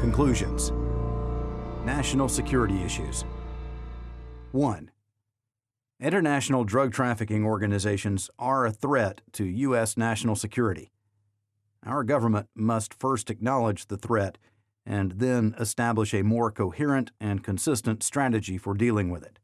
Conclusions. National security issues. 1. International drug trafficking organizations are a threat to U.S. national security. Our government must first acknowledge the threat and then establish a more coherent and consistent strategy for dealing with it.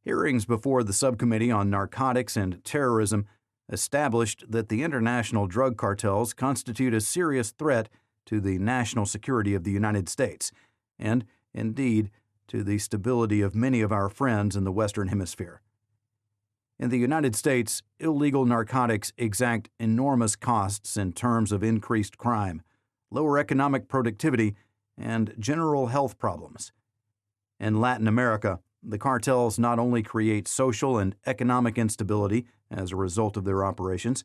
Hearings before the Subcommittee on Narcotics and Terrorism established that the international drug cartels constitute a serious threat to the national security of the United States and, indeed, to the stability of many of our friends in the Western Hemisphere. In the United States, illegal narcotics exact enormous costs in terms of increased crime, lower economic productivity, and general health problems. In Latin America, the cartels not only create social and economic instability as a result of their operations,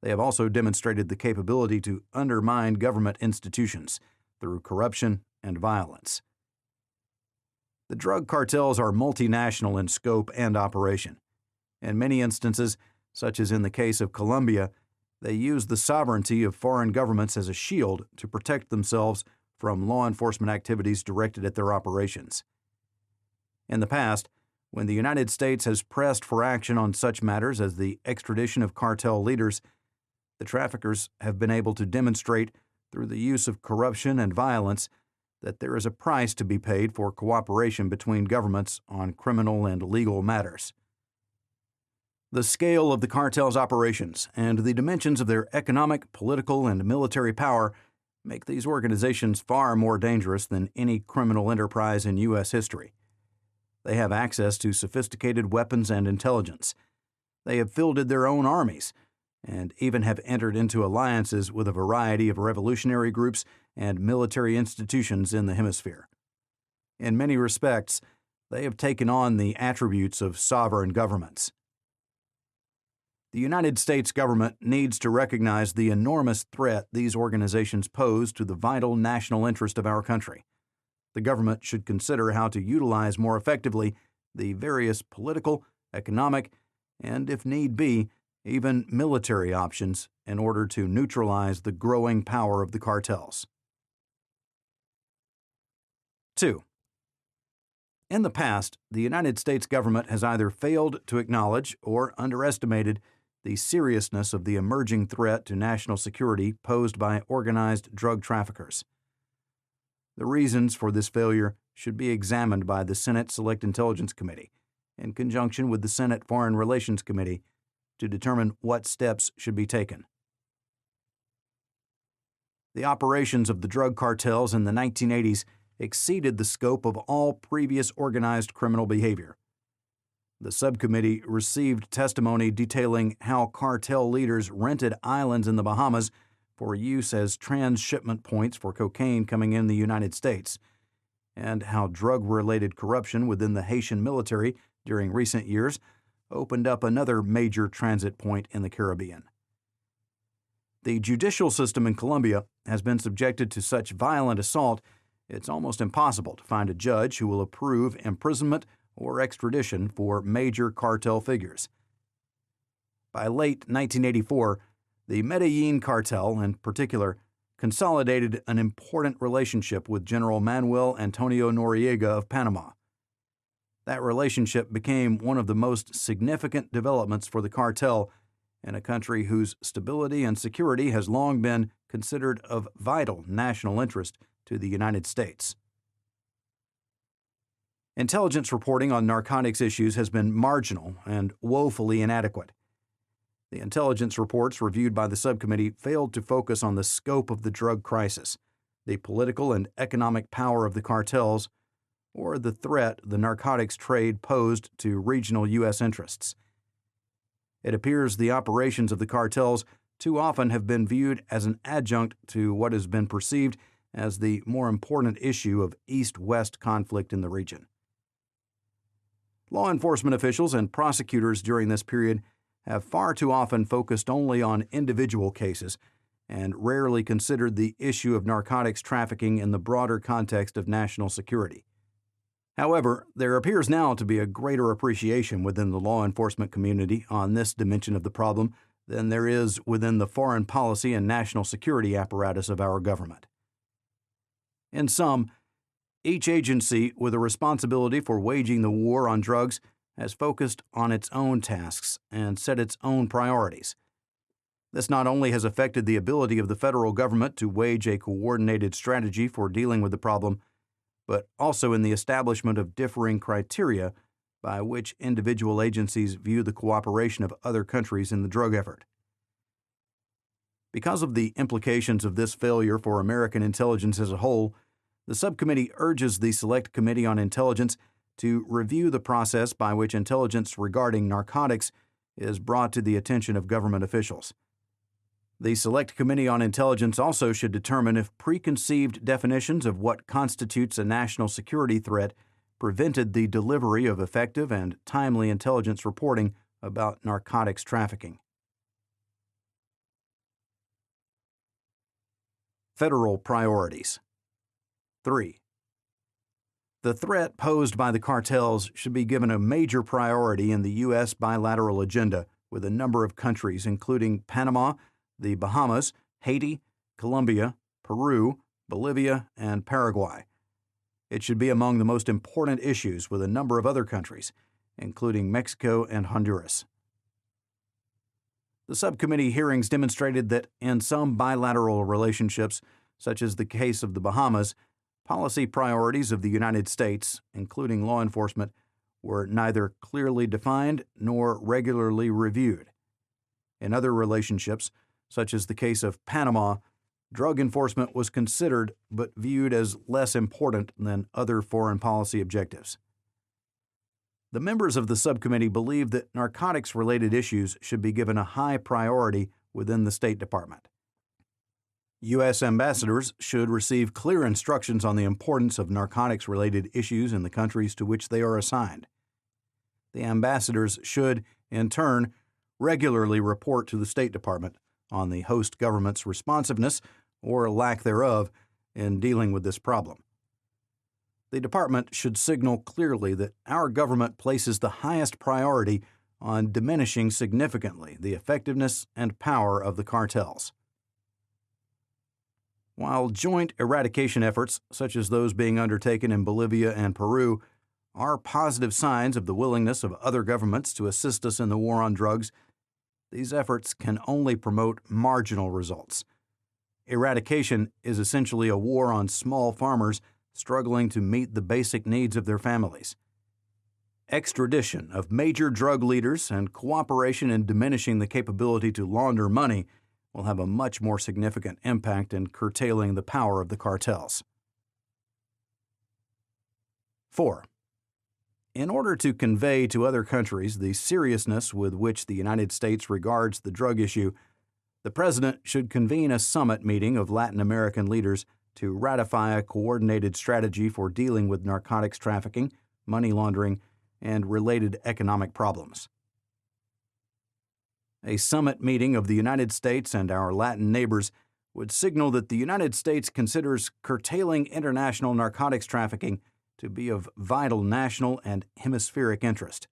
they have also demonstrated the capability to undermine government institutions through corruption and violence. The drug cartels are multinational in scope and operation. In many instances, such as in the case of Colombia, they use the sovereignty of foreign governments as a shield to protect themselves from law enforcement activities directed at their operations. In the past, when the United States has pressed for action on such matters as the extradition of cartel leaders, the traffickers have been able to demonstrate through the use of corruption and violence that there is a price to be paid for cooperation between governments on criminal and legal matters. The scale of the cartels' operations and the dimensions of their economic, political, and military power make these organizations far more dangerous than any criminal enterprise in U.S. history. They have access to sophisticated weapons and intelligence. They have fielded their own armies and even have entered into alliances with a variety of revolutionary groups and military institutions in the hemisphere. In many respects, they have taken on the attributes of sovereign governments. The United States government needs to recognize the enormous threat these organizations pose to the vital national interest of our country. The government should consider how to utilize more effectively the various political, economic, and, if need be, even military options in order to neutralize the growing power of the cartels. 2. In the past, the United States government has either failed to acknowledge or underestimated the seriousness of the emerging threat to national security posed by organized drug traffickers. The reasons for this failure should be examined by the Senate Select Intelligence Committee in conjunction with the Senate Foreign Relations Committee to determine what steps should be taken. The operations of the drug cartels in the 1980s exceeded the scope of all previous organized criminal behavior. The subcommittee received testimony detailing how cartel leaders rented islands in the Bahamas for use as transshipment points for cocaine coming in the United States, and how drug-related corruption within the Haitian military during recent years opened up another major transit point in the Caribbean. The judicial system in Colombia has been subjected to such violent assault, it's almost impossible to find a judge who will approve imprisonment or extradition for major cartel figures. By late 1984, the Medellin cartel, in particular, consolidated an important relationship with General Manuel Antonio Noriega of Panama. That relationship became one of the most significant developments for the cartel in a country whose stability and security has long been considered of vital national interest to the United States. Intelligence reporting on narcotics issues has been marginal and woefully inadequate. The intelligence reports reviewed by the subcommittee failed to focus on the scope of the drug crisis, the political and economic power of the cartels, or the threat the narcotics trade posed to regional U.S. interests. It appears the operations of the cartels too often have been viewed as an adjunct to what has been perceived as the more important issue of East-West conflict in the region. Law enforcement officials and prosecutors during this period have far too often focused only on individual cases and rarely considered the issue of narcotics trafficking in the broader context of national security. However, there appears now to be a greater appreciation within the law enforcement community on this dimension of the problem than there is within the foreign policy and national security apparatus of our government. In sum, each agency with a responsibility for waging the war on drugs has focused on its own tasks and set its own priorities. This not only has affected the ability of the federal government to wage a coordinated strategy for dealing with the problem, but also in the establishment of differing criteria by which individual agencies view the cooperation of other countries in the drug effort. Because of the implications of this failure for American intelligence as a whole, the subcommittee urges the Select Committee on Intelligence to review the process by which intelligence regarding narcotics is brought to the attention of government officials. The Select Committee on Intelligence also should determine if preconceived definitions of what constitutes a national security threat prevented the delivery of effective and timely intelligence reporting about narcotics trafficking. Federal priorities. 3. The threat posed by the cartels should be given a major priority in the U.S. bilateral agenda with a number of countries, including Panama, the Bahamas, Haiti, Colombia, Peru, Bolivia, and Paraguay. It should be among the most important issues with a number of other countries, including Mexico and Honduras. The subcommittee hearings demonstrated that in some bilateral relationships, such as the case of the Bahamas, policy priorities of the United States, including law enforcement, were neither clearly defined nor regularly reviewed. In other relationships, such as the case of Panama, drug enforcement was considered but viewed as less important than other foreign policy objectives. The members of the subcommittee believe that narcotics-related issues should be given a high priority within the State Department. U.S. ambassadors should receive clear instructions on the importance of narcotics-related issues in the countries to which they are assigned. The ambassadors should, in turn, regularly report to the State Department on the host government's responsiveness, or lack thereof, in dealing with this problem. The department should signal clearly that our government places the highest priority on diminishing significantly the effectiveness and power of the cartels. While joint eradication efforts, such as those being undertaken in Bolivia and Peru, are positive signs of the willingness of other governments to assist us in the war on drugs, these efforts can only promote marginal results. Eradication is essentially a war on small farmers struggling to meet the basic needs of their families. Extradition of major drug leaders and cooperation in diminishing the capability to launder money will have a much more significant impact in curtailing the power of the cartels. 4. In order to convey to other countries the seriousness with which the United States regards the drug issue, the President should convene a summit meeting of Latin American leaders to ratify a coordinated strategy for dealing with narcotics trafficking, money laundering, and related economic problems. A summit meeting of the United States and our Latin neighbors would signal that the United States considers curtailing international narcotics trafficking to be of vital national and hemispheric interest.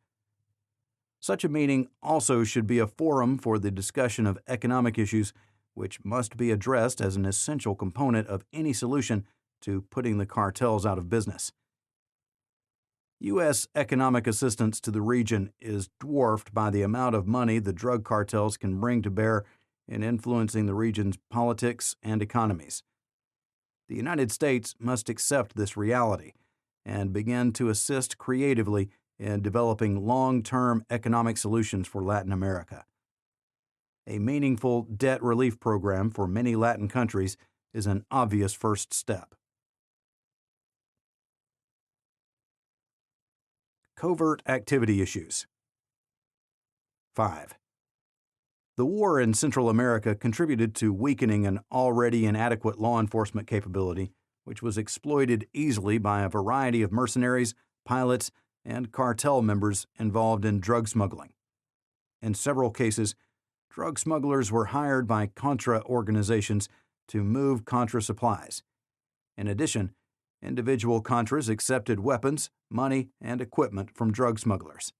Such a meeting also should be a forum for the discussion of economic issues, which must be addressed as an essential component of any solution to putting the cartels out of business. U.S. economic assistance to the region is dwarfed by the amount of money the drug cartels can bring to bear in influencing the region's politics and economies. The United States must accept this reality and begin to assist creatively in developing long-term economic solutions for Latin America. A meaningful debt relief program for many Latin countries is an obvious first step. Covert activity issues. 5. The war in Central America contributed to weakening an already inadequate law enforcement capability, which was exploited easily by a variety of mercenaries, pilots, and cartel members involved in drug smuggling. In several cases, drug smugglers were hired by Contra organizations to move Contra supplies. In addition, individual Contras accepted weapons, money, and equipment from drug smugglers.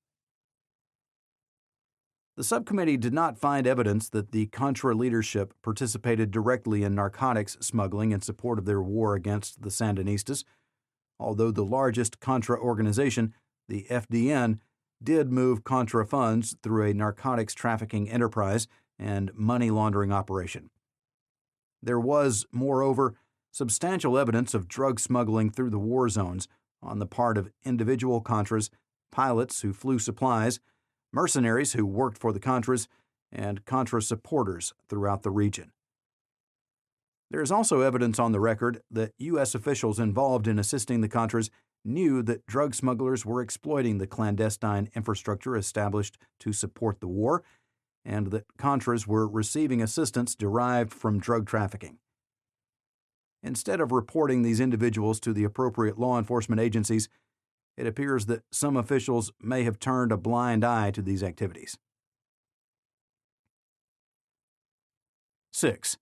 The subcommittee did not find evidence that the Contra leadership participated directly in narcotics smuggling in support of their war against the Sandinistas, although the largest Contra organization, the FDN, did move Contra funds through a narcotics trafficking enterprise and money laundering operation. There was, moreover, substantial evidence of drug smuggling through the war zones on the part of individual Contras, pilots who flew supplies, mercenaries who worked for the Contras, and Contra supporters throughout the region. There is also evidence on the record that U.S. officials involved in assisting the Contras knew that drug smugglers were exploiting the clandestine infrastructure established to support the war, and that Contras were receiving assistance derived from drug trafficking. Instead of reporting these individuals to the appropriate law enforcement agencies, it appears that some officials may have turned a blind eye to these activities. 6.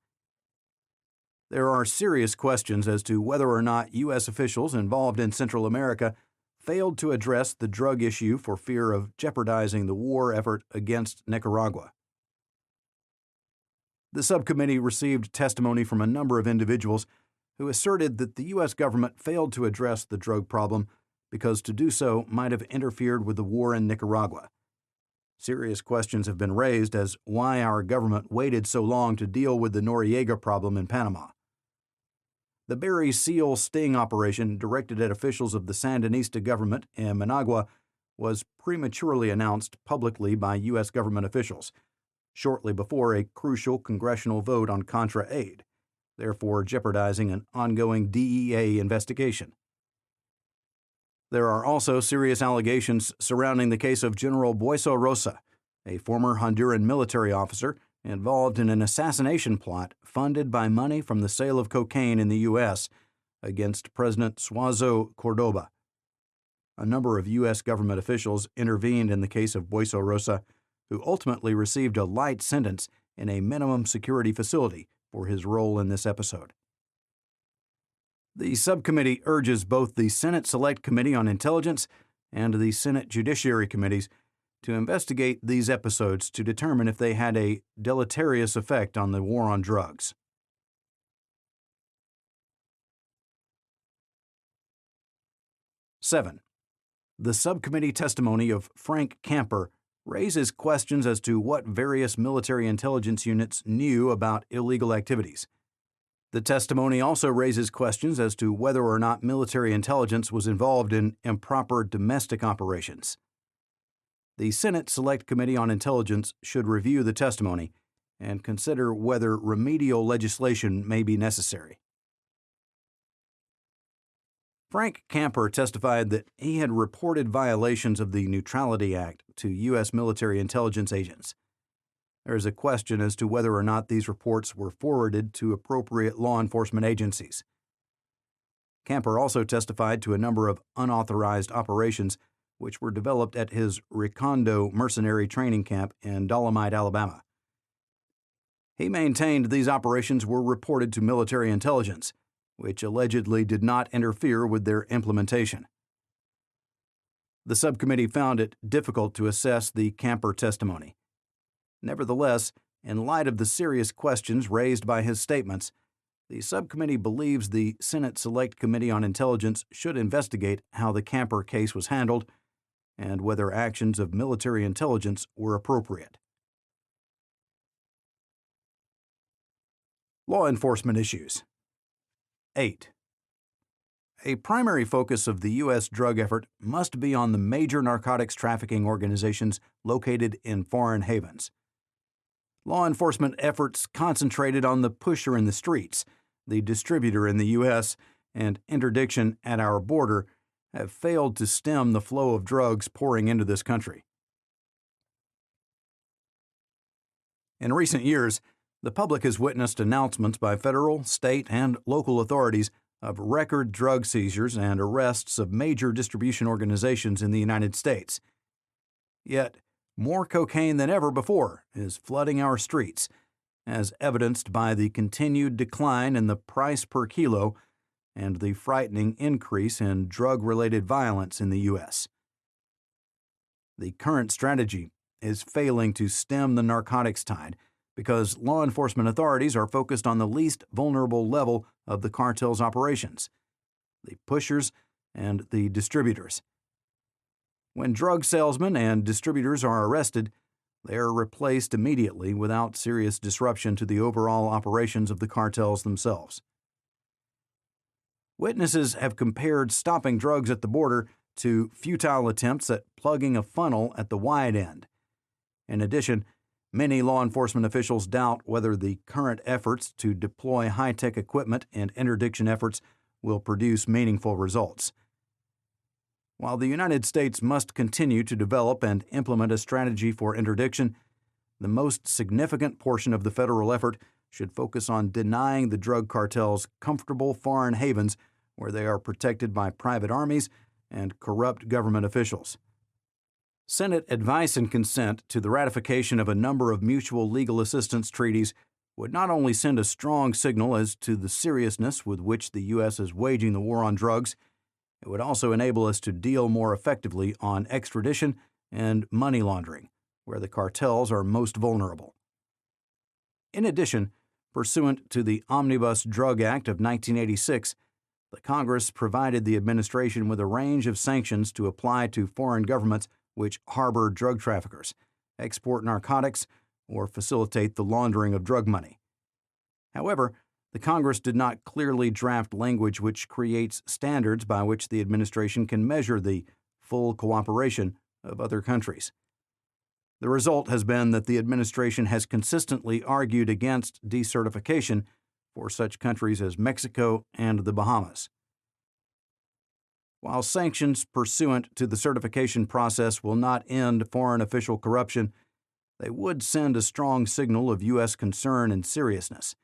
There are serious questions as to whether or not U.S. officials involved in Central America failed to address the drug issue for fear of jeopardizing the war effort against Nicaragua. The subcommittee received testimony from a number of individuals who asserted that the U.S. government failed to address the drug problem because to do so might have interfered with the war in Nicaragua. Serious questions have been raised as why our government waited so long to deal with the Noriega problem in Panama. The Berry SEAL sting operation directed at officials of the Sandinista government in Managua was prematurely announced publicly by U.S. government officials, shortly before a crucial congressional vote on Contra aid, therefore jeopardizing an ongoing DEA investigation. There are also serious allegations surrounding the case of General Bueso Rosa, a former Honduran military officer involved in an assassination plot funded by money from the sale of cocaine in the U.S. against President Suazo Cordoba. A number of U.S. government officials intervened in the case of Bueso Rosa, who ultimately received a light sentence in a minimum security facility for his role in this episode. The subcommittee urges both the Senate Select Committee on Intelligence and the Senate Judiciary Committees to investigate these episodes to determine if they had a deleterious effect on the war on drugs. Seven. The subcommittee testimony of Frank Camper raises questions as to what various military intelligence units knew about illegal activities. The testimony also raises questions as to whether or not military intelligence was involved in improper domestic operations. The Senate Select Committee on Intelligence should review the testimony and consider whether remedial legislation may be necessary. Frank Camper testified that he had reported violations of the Neutrality Act to U.S. military intelligence agents. There is a question as to whether or not these reports were forwarded to appropriate law enforcement agencies. Camper also testified to a number of unauthorized operations which were developed at his Recondo mercenary training camp in Dolomite, Alabama. He maintained these operations were reported to military intelligence, which allegedly did not interfere with their implementation. The subcommittee found it difficult to assess the Camper testimony. Nevertheless, in light of the serious questions raised by his statements, the subcommittee believes the Senate Select Committee on Intelligence should investigate how the Camper case was handled and whether actions of military intelligence were appropriate. Law enforcement issues. 8. A primary focus of the U.S. drug effort must be on the major narcotics trafficking organizations located in foreign havens. Law enforcement efforts concentrated on the pusher in the streets, the distributor in the U.S., and interdiction at our border have failed to stem the flow of drugs pouring into this country. In recent years, the public has witnessed announcements by federal, state, and local authorities of record drug seizures and arrests of major distribution organizations in the United States. Yet, more cocaine than ever before is flooding our streets, as evidenced by the continued decline in the price per kilo and the frightening increase in drug-related violence in the U.S. The current strategy is failing to stem the narcotics tide because law enforcement authorities are focused on the least vulnerable level of the cartel's operations: the pushers and the distributors. When drug salesmen and distributors are arrested, they are replaced immediately without serious disruption to the overall operations of the cartels themselves. Witnesses have compared stopping drugs at the border to futile attempts at plugging a funnel at the wide end. In addition, many law enforcement officials doubt whether the current efforts to deploy high-tech equipment and interdiction efforts will produce meaningful results. While the United States must continue to develop and implement a strategy for interdiction, the most significant portion of the federal effort should focus on denying the drug cartels comfortable foreign havens where they are protected by private armies and corrupt government officials. Senate advice and consent to the ratification of a number of mutual legal assistance treaties would not only send a strong signal as to the seriousness with which the U.S. is waging the war on drugs, it would also enable us to deal more effectively on extradition and money laundering, where the cartels are most vulnerable. In addition, pursuant to the Omnibus Drug Act of 1986, the Congress provided the administration with a range of sanctions to apply to foreign governments which harbor drug traffickers, export narcotics, or facilitate the laundering of drug money. However, the Congress did not clearly draft language which creates standards by which the administration can measure the full cooperation of other countries. The result has been that the administration has consistently argued against decertification for such countries as Mexico and the Bahamas. While sanctions pursuant to the certification process will not end foreign official corruption, they would send a strong signal of U.S. concern and seriousness.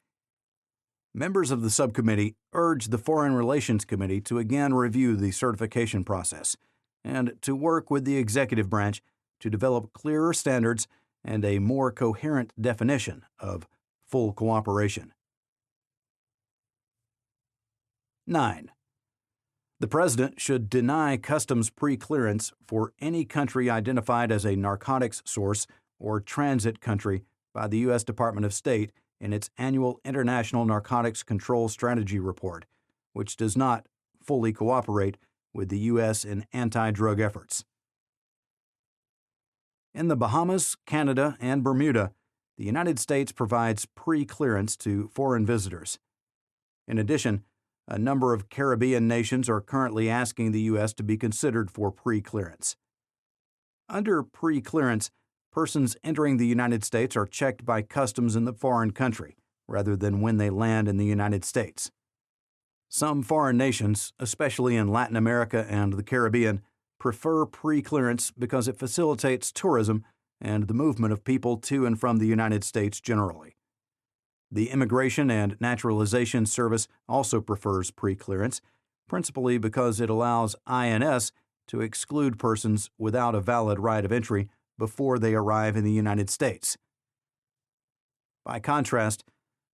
Members of the subcommittee urged the Foreign Relations Committee to again review the certification process and to work with the executive branch to develop clearer standards and a more coherent definition of full cooperation. 9. The President should deny customs pre-clearance for any country identified as a narcotics source or transit country by the U.S. Department of State in its annual International Narcotics Control Strategy Report, which does not fully cooperate with the U.S. in anti-drug efforts. In the Bahamas, Canada, and Bermuda, the United States provides pre-clearance to foreign visitors. In addition, a number of Caribbean nations are currently asking the U.S. to be considered for pre-clearance. Under pre-clearance, persons entering the United States are checked by customs in the foreign country, rather than when they land in the United States. Some foreign nations, especially in Latin America and the Caribbean, prefer pre-clearance because it facilitates tourism and the movement of people to and from the United States generally. The Immigration and Naturalization Service also prefers pre-clearance, principally because it allows INS to exclude persons without a valid right of entry before they arrive in the United States. By contrast,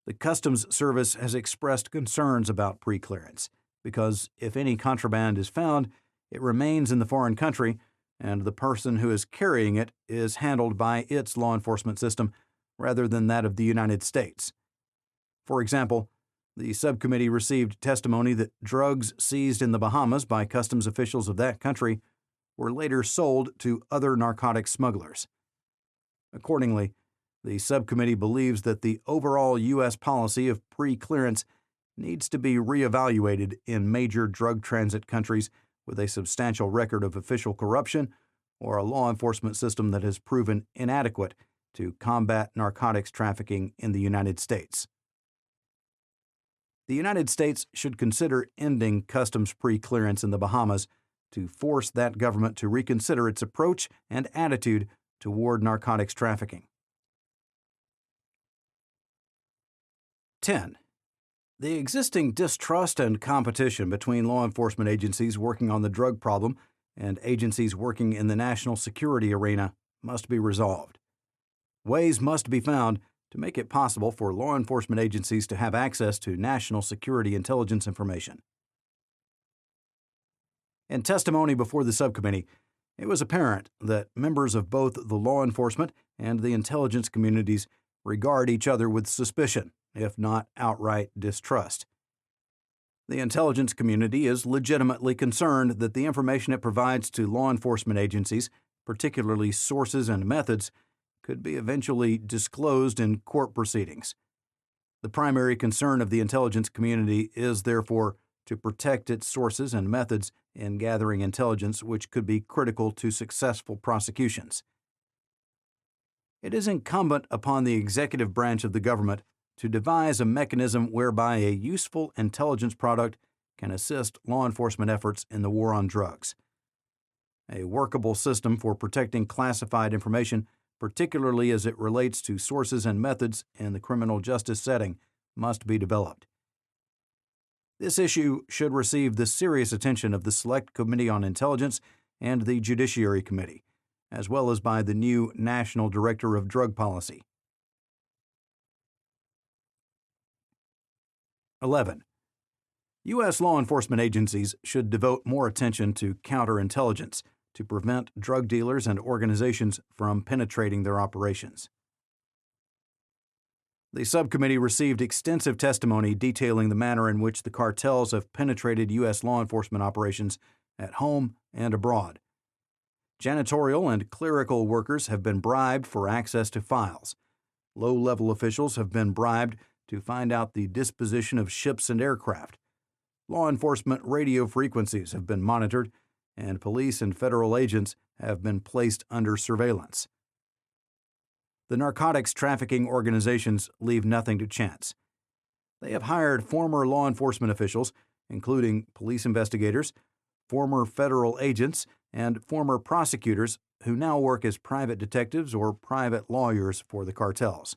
the Customs Service has expressed concerns about pre-clearance because if any contraband is found, it remains in the foreign country and the person who is carrying it is handled by its law enforcement system rather than that of the United States. For example, the subcommittee received testimony that drugs seized in the Bahamas by customs officials of that country were later sold to other narcotic smugglers. Accordingly, the subcommittee believes that the overall U.S. policy of pre-clearance needs to be reevaluated in major drug transit countries with a substantial record of official corruption or a law enforcement system that has proven inadequate to combat narcotics trafficking in the United States. The United States should consider ending customs pre-clearance in the Bahamas to force that government to reconsider its approach and attitude toward narcotics trafficking. 10. The existing distrust and competition between law enforcement agencies working on the drug problem and agencies working in the national security arena must be resolved. Ways must be found to make it possible for law enforcement agencies to have access to national security intelligence information. In testimony before the subcommittee, It was apparent that members of both the law enforcement and the intelligence communities regard each other with suspicion, if not outright distrust. The intelligence community is legitimately concerned that the information it provides to law enforcement agencies, particularly sources and methods, could be eventually disclosed in court proceedings. The primary concern of the intelligence community is, therefore, to protect its sources and methods in gathering intelligence which could be critical to successful prosecutions. It is incumbent upon the executive branch of the government to devise a mechanism whereby a useful intelligence product can assist law enforcement efforts in the war on drugs. A workable system for protecting classified information, particularly as it relates to sources and methods in the criminal justice setting, must be developed. This issue should receive the serious attention of the Select Committee on Intelligence and the Judiciary Committee, as well as by the new National Director of Drug Policy. 11. U.S. law enforcement agencies should devote more attention to counterintelligence to prevent drug dealers and organizations from penetrating their operations. The subcommittee received extensive testimony detailing the manner in which the cartels have penetrated U.S. law enforcement operations at home and abroad. Janitorial and clerical workers have been bribed for access to files. Low-level officials have been bribed to find out the disposition of ships and aircraft. Law enforcement radio frequencies have been monitored, and police and federal agents have been placed under surveillance. The narcotics trafficking organizations leave nothing to chance. They have hired former law enforcement officials, including police investigators, former federal agents, and former prosecutors who now work as private detectives or private lawyers for the cartels.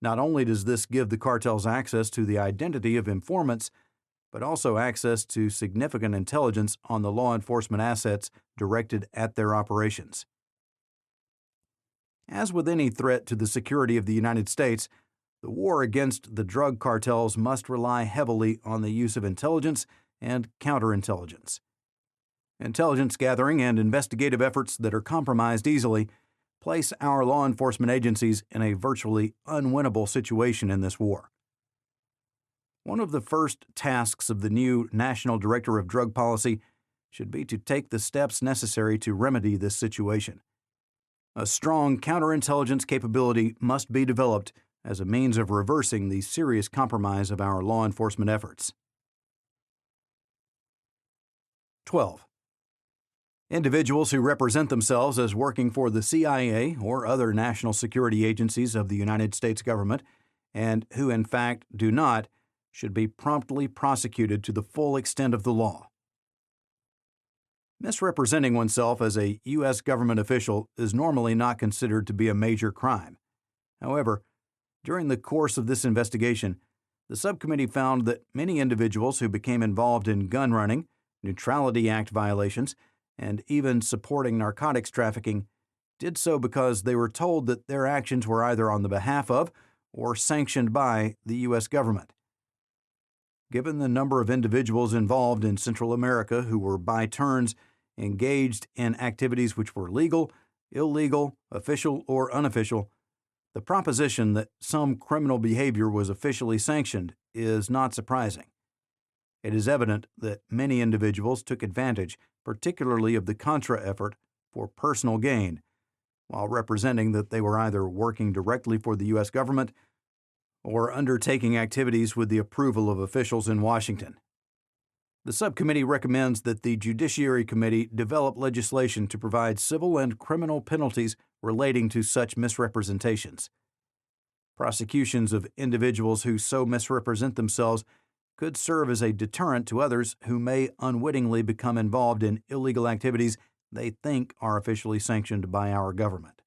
Not only does this give the cartels access to the identity of informants, but also access to significant intelligence on the law enforcement assets directed at their operations. As with any threat to the security of the United States, the war against the drug cartels must rely heavily on the use of intelligence and counterintelligence. Intelligence gathering and investigative efforts that are compromised easily place our law enforcement agencies in a virtually unwinnable situation in this war. One of the first tasks of the new National Director of Drug Policy should be to take the steps necessary to remedy this situation. A strong counterintelligence capability must be developed as a means of reversing the serious compromise of our law enforcement efforts. 12. Individuals who represent themselves as working for the CIA or other national security agencies of the United States government, and who in fact do not, should be promptly prosecuted to the full extent of the law. Misrepresenting oneself as a U.S. government official is normally not considered to be a major crime. However, during the course of this investigation, the subcommittee found that many individuals who became involved in gun running, Neutrality Act violations, and even supporting narcotics trafficking did so because they were told that their actions were either on the behalf of or sanctioned by the U.S. government. Given the number of individuals involved in Central America who were by turns engaged in activities which were legal, illegal, official, or unofficial, the proposition that some criminal behavior was officially sanctioned is not surprising. It is evident that many individuals took advantage, particularly of the Contra effort, for personal gain, while representing that they were either working directly for the U.S. government or undertaking activities with the approval of officials in Washington. The subcommittee recommends that the Judiciary Committee develop legislation to provide civil and criminal penalties relating to such misrepresentations. Prosecutions of individuals who so misrepresent themselves could serve as a deterrent to others who may unwittingly become involved in illegal activities they think are officially sanctioned by our government.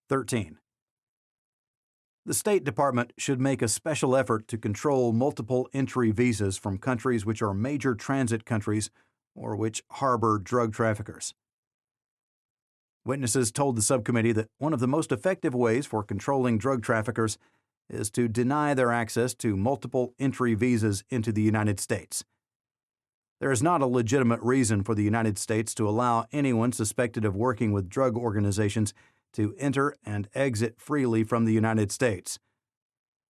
13. The State Department should make a special effort to control multiple entry visas from countries which are major transit countries or which harbor drug traffickers. Witnesses told the subcommittee that one of the most effective ways for controlling drug traffickers is to deny their access to multiple entry visas into the United States. There is not a legitimate reason for the United States to allow anyone suspected of working with drug organizations to enter and exit freely from the United States.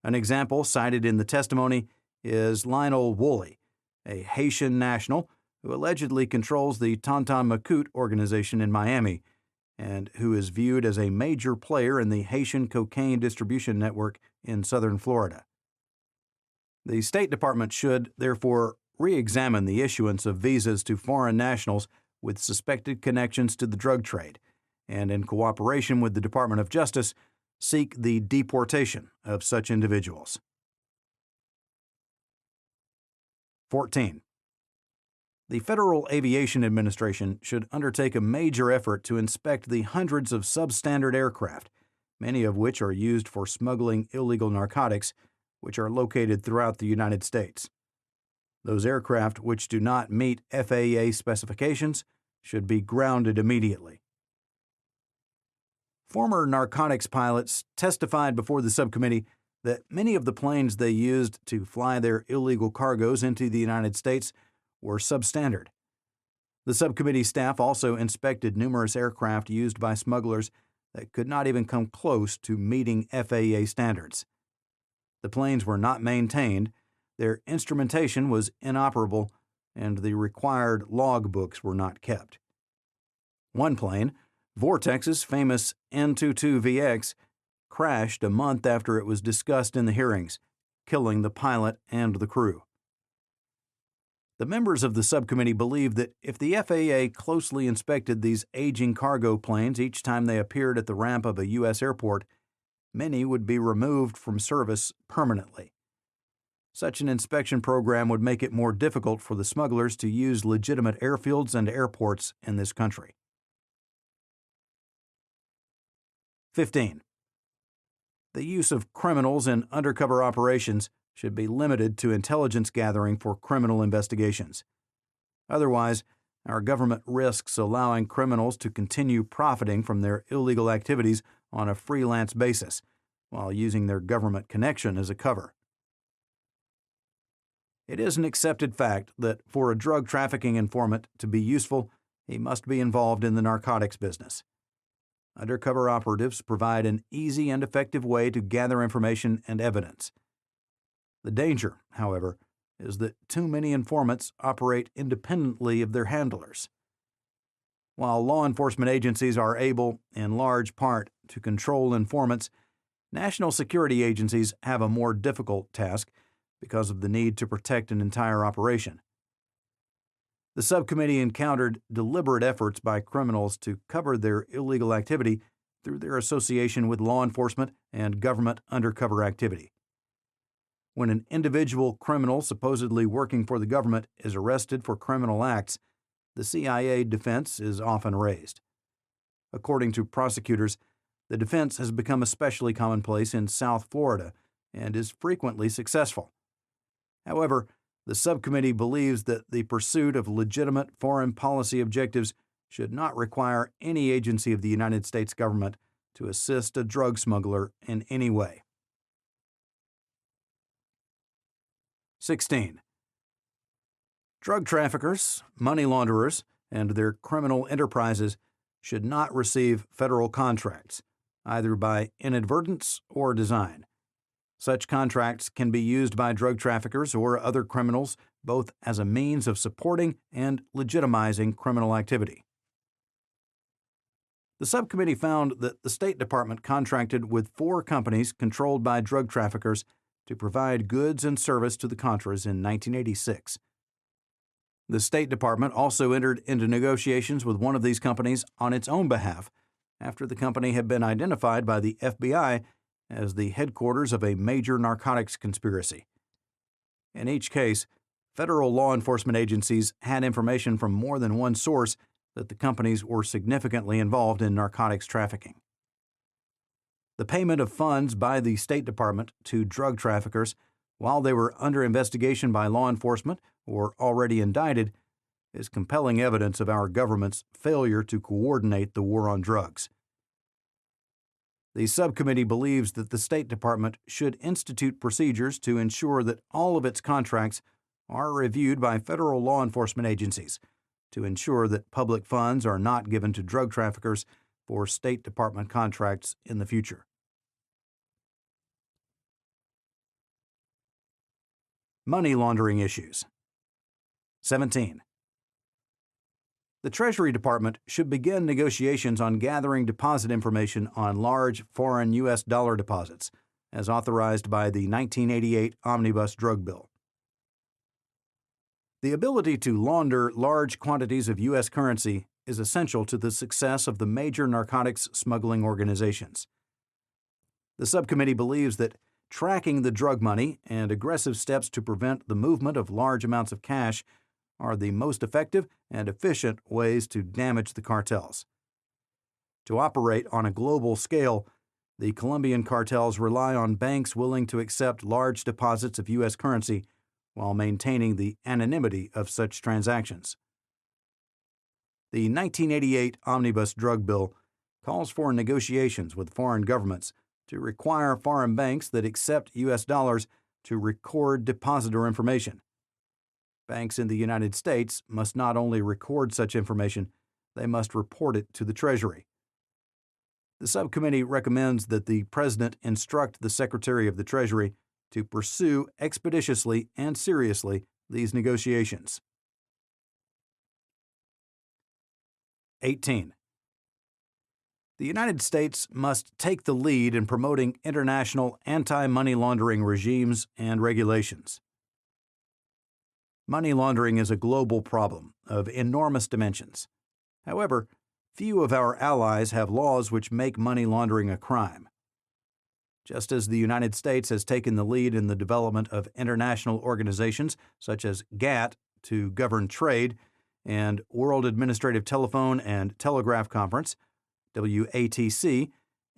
An example cited in the testimony is Lionel Woolley, a Haitian national who allegedly controls the Tonton Macoute organization in Miami and who is viewed as a major player in the Haitian cocaine distribution network in southern Florida. The State Department should, therefore, re-examine the issuance of visas to foreign nationals with suspected connections to the drug trade, and in cooperation with the Department of Justice, seek the deportation of such individuals. 14. The Federal Aviation Administration should undertake a major effort to inspect the hundreds of substandard aircraft, many of which are used for smuggling illegal narcotics, which are located throughout the United States. Those aircraft which do not meet FAA specifications should be grounded immediately. Former narcotics pilots testified before the subcommittee that many of the planes they used to fly their illegal cargoes into the United States were substandard. The subcommittee staff also inspected numerous aircraft used by smugglers that could not even come close to meeting FAA standards. The planes were not maintained, their instrumentation was inoperable, and the required logbooks were not kept. One plane, Vortex's famous N22VX, crashed a month after it was discussed in the hearings, killing the pilot and the crew. The members of the subcommittee believe that if the FAA closely inspected these aging cargo planes each time they appeared at the ramp of a U.S. airport, many would be removed from service permanently. Such an inspection program would make it more difficult for the smugglers to use legitimate airfields and airports in this country. 15. The use of criminals in undercover operations should be limited to intelligence gathering for criminal investigations. Otherwise, our government risks allowing criminals to continue profiting from their illegal activities on a freelance basis, while using their government connection as a cover. It is an accepted fact that for a drug trafficking informant to be useful, he must be involved in the narcotics business. Undercover operatives provide an easy and effective way to gather information and evidence. The danger, however, is that too many informants operate independently of their handlers. While law enforcement agencies are able, in large part, to control informants, national security agencies have a more difficult task because of the need to protect an entire operation. The subcommittee encountered deliberate efforts by criminals to cover their illegal activity through their association with law enforcement and government undercover activity. When an individual criminal supposedly working for the government is arrested for criminal acts, the CIA defense is often raised. According to prosecutors, the defense has become especially commonplace in South Florida and is frequently successful. However, the subcommittee believes that the pursuit of legitimate foreign policy objectives should not require any agency of the United States government to assist a drug smuggler in any way. 16. Drug traffickers, money launderers, and their criminal enterprises should not receive federal contracts, either by inadvertence or design. Such contracts can be used by drug traffickers or other criminals both as a means of supporting and legitimizing criminal activity. The subcommittee found that the State Department contracted with 4 companies controlled by drug traffickers to provide goods and service to the Contras in 1986. The State Department also entered into negotiations with one of these companies on its own behalf after the company had been identified by the FBI as the headquarters of a major narcotics conspiracy. In each case, federal law enforcement agencies had information from more than one source that the companies were significantly involved in narcotics trafficking. The payment of funds by the State Department to drug traffickers while they were under investigation by law enforcement or already indicted is compelling evidence of our government's failure to coordinate the war on drugs. The subcommittee believes that the State Department should institute procedures to ensure that all of its contracts are reviewed by federal law enforcement agencies to ensure that public funds are not given to drug traffickers for State Department contracts in the future. Money laundering issues. 17. The Treasury Department should begin negotiations on gathering deposit information on large foreign U.S. dollar deposits, as authorized by the 1988 Omnibus Drug Bill. The ability to launder large quantities of U.S. currency is essential to the success of the major narcotics smuggling organizations. The subcommittee believes that tracking the drug money and aggressive steps to prevent the movement of large amounts of cash are the most effective and efficient ways to damage the cartels. To operate on a global scale, the Colombian cartels rely on banks willing to accept large deposits of U.S. currency while maintaining the anonymity of such transactions. The 1988 Omnibus Drug Bill calls for negotiations with foreign governments to require foreign banks that accept U.S. dollars to record depositor information. Banks in the United States must not only record such information, they must report it to the Treasury. The subcommittee recommends that the President instruct the Secretary of the Treasury to pursue expeditiously and seriously these negotiations. 18. The United States must take the lead in promoting international anti-money laundering regimes and regulations. Money laundering is a global problem of enormous dimensions. However, few of our allies have laws which make money laundering a crime. Just as the United States has taken the lead in the development of international organizations such as GATT to govern trade and World Administrative Telephone and Telegraph Conference, WATC,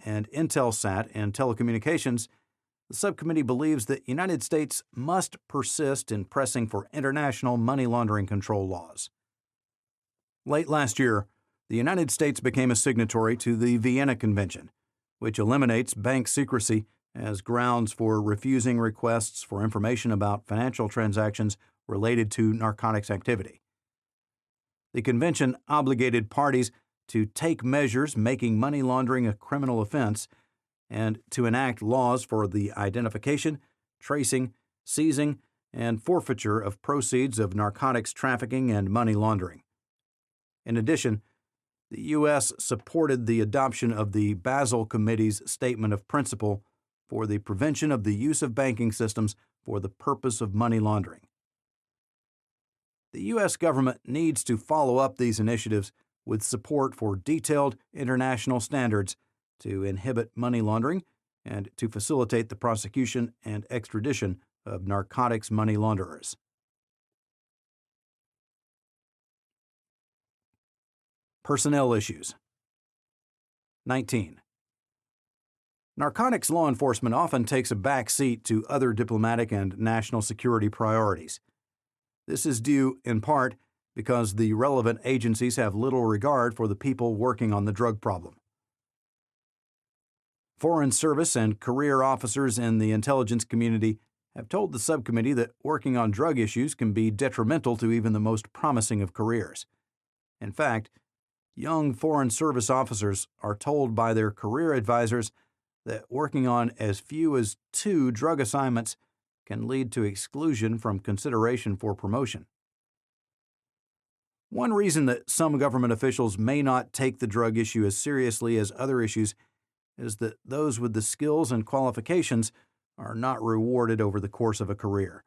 and Intelsat in telecommunications, the subcommittee believes that the United States must persist in pressing for international money laundering control laws. Late last year, the United States became a signatory to the Vienna Convention, which eliminates bank secrecy as grounds for refusing requests for information about financial transactions related to narcotics activity. The convention obligated parties to take measures making money laundering a criminal offense and to enact laws for the identification, tracing, seizing, and forfeiture of proceeds of narcotics trafficking and money laundering. In addition, the U.S. supported the adoption of the Basel Committee's Statement of Principle for the prevention of the use of banking systems for the purpose of money laundering. The U.S. government needs to follow up these initiatives with support for detailed international standards to inhibit money laundering and to facilitate the prosecution and extradition of narcotics money launderers. Personnel issues. 19. Narcotics law enforcement often takes a back seat to other diplomatic and national security priorities. This is due, in part, because the relevant agencies have little regard for the people working on the drug problem. Foreign service and career officers in the intelligence community have told the subcommittee that working on drug issues can be detrimental to even the most promising of careers. In fact, young Foreign Service officers are told by their career advisors that working on as few as 2 drug assignments can lead to exclusion from consideration for promotion. One reason that some government officials may not take the drug issue as seriously as other issues is that those with the skills and qualifications are not rewarded over the course of a career.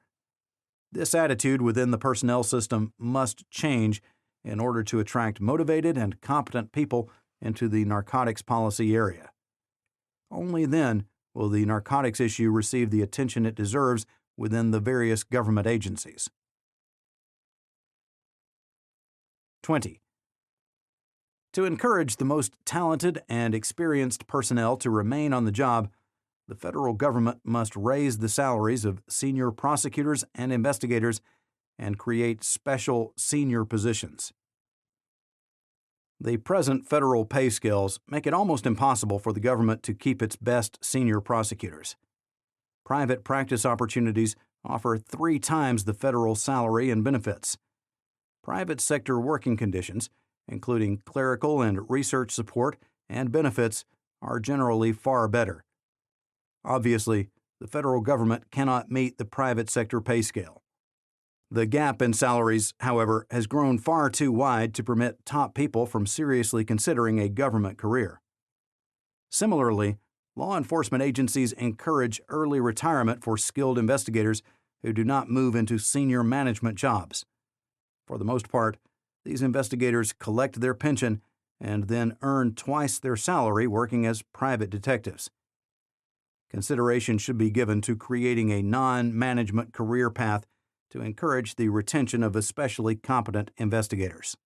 This attitude within the personnel system must change in order to attract motivated and competent people into the narcotics policy area. Only then will the narcotics issue receive the attention it deserves within the various government agencies. 20. To encourage the most talented and experienced personnel to remain on the job, the federal government must raise the salaries of senior prosecutors and investigators and create special senior positions. The present federal pay scales make it almost impossible for the government to keep its best senior prosecutors. Private practice opportunities offer 3 times the federal salary and benefits. Private sector working conditions, including clerical and research support and benefits, are generally far better. Obviously, the federal government cannot meet the private sector pay scale. The gap in salaries, however, has grown far too wide to permit top people from seriously considering a government career. Similarly, law enforcement agencies encourage early retirement for skilled investigators who do not move into senior management jobs. For the most part, these investigators collect their pension and then earn twice their salary working as private detectives. Consideration should be given to creating a non-management career path to encourage the retention of especially competent investigators.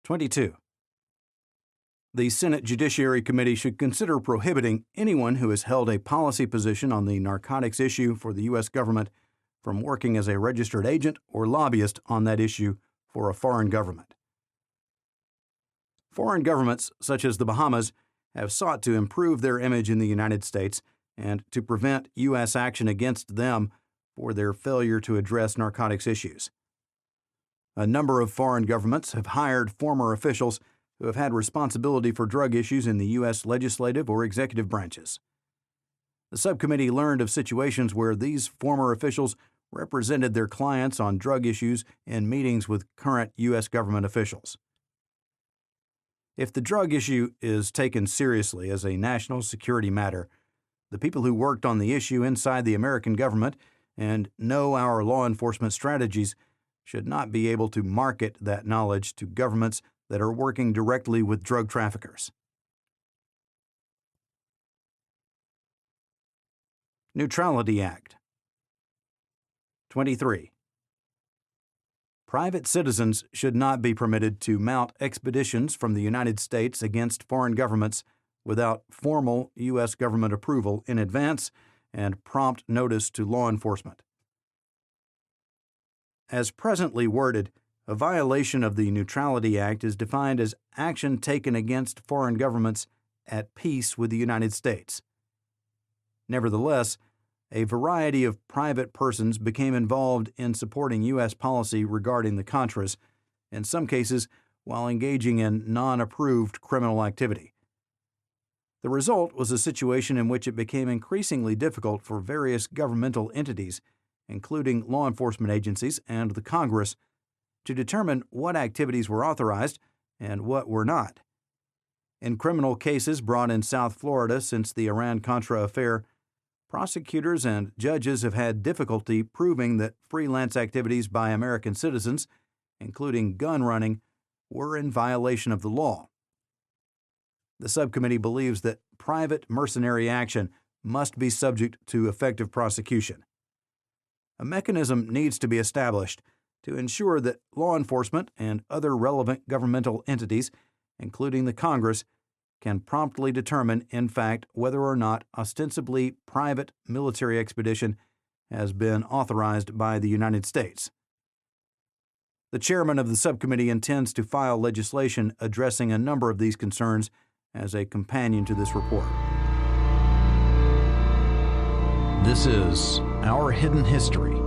22. The Senate Judiciary Committee should consider prohibiting anyone who has held a policy position on the narcotics issue for the U.S. government from working as a registered agent or lobbyist on that issue for a foreign government. Foreign governments, such as the Bahamas, have sought to improve their image in the United States and to prevent U.S. action against them for their failure to address narcotics issues. A number of foreign governments have hired former officials who have had responsibility for drug issues in the U.S. legislative or executive branches. The subcommittee learned of situations where these former officials represented their clients on drug issues in meetings with current U.S. government officials. If the drug issue is taken seriously as a national security matter, the people who worked on the issue inside the American government and know our law enforcement strategies should not be able to market that knowledge to governments that are working directly with drug traffickers. Neutrality Act. 23. Private citizens should not be permitted to mount expeditions from the United States against foreign governments without formal U.S. government approval in advance and prompt notice to law enforcement. As presently worded, a violation of the Neutrality Act is defined as action taken against foreign governments at peace with the United States. Nevertheless, a variety of private persons became involved in supporting U.S. policy regarding the Contras, in some cases while engaging in non-approved criminal activity. The result was a situation in which it became increasingly difficult for various governmental entities, including law enforcement agencies and the Congress, to determine what activities were authorized and what were not. In criminal cases brought in South Florida since the Iran-Contra affair, prosecutors and judges have had difficulty proving that freelance activities by American citizens, including gun running, were in violation of the law. The subcommittee believes that private mercenary action must be subject to effective prosecution. A mechanism needs to be established to ensure that law enforcement and other relevant governmental entities, including the Congress, can promptly determine, in fact, whether or not ostensibly private military expedition has been authorized by the United States. The chairman of the subcommittee intends to file legislation addressing a number of these concerns as a companion to this report. This is Our Hidden History.